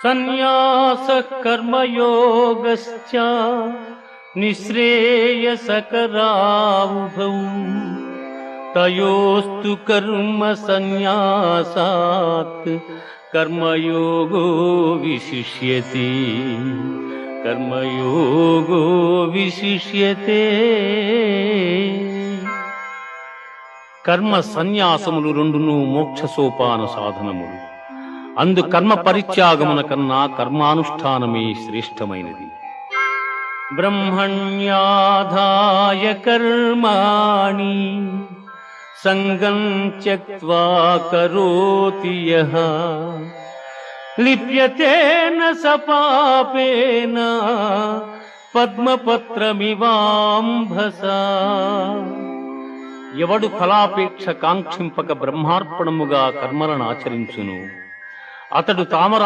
సన్యాసః కర్మయోగశ్చ నిశ్రేయసకరావుభౌ తయోస్తు కర్మ సన్యాసాత్ కర్మయోగో విశిష్యతే. కర్మయోగో విశిష్యతే. కర్మ సన్యాసములు రెండును మోక్ష సోపాన సాధనములు. అందు కర్మ పరిత్యాగమున కన్నా కర్మానుష్ఠానమే శ్రేష్టమైనది. బ్రహ్మణ్యాధాయ కర్మాణి సంగం త్యక్త్వా కరోతి యః లిప్యతే న స పాపేన పద్మపత్రమివాంభసా. ఎవడు ఫలాపేక్ష కాంక్షింపక బ్రహ్మార్పణముగా కర్మలను ఆచరించును అతడు తామరా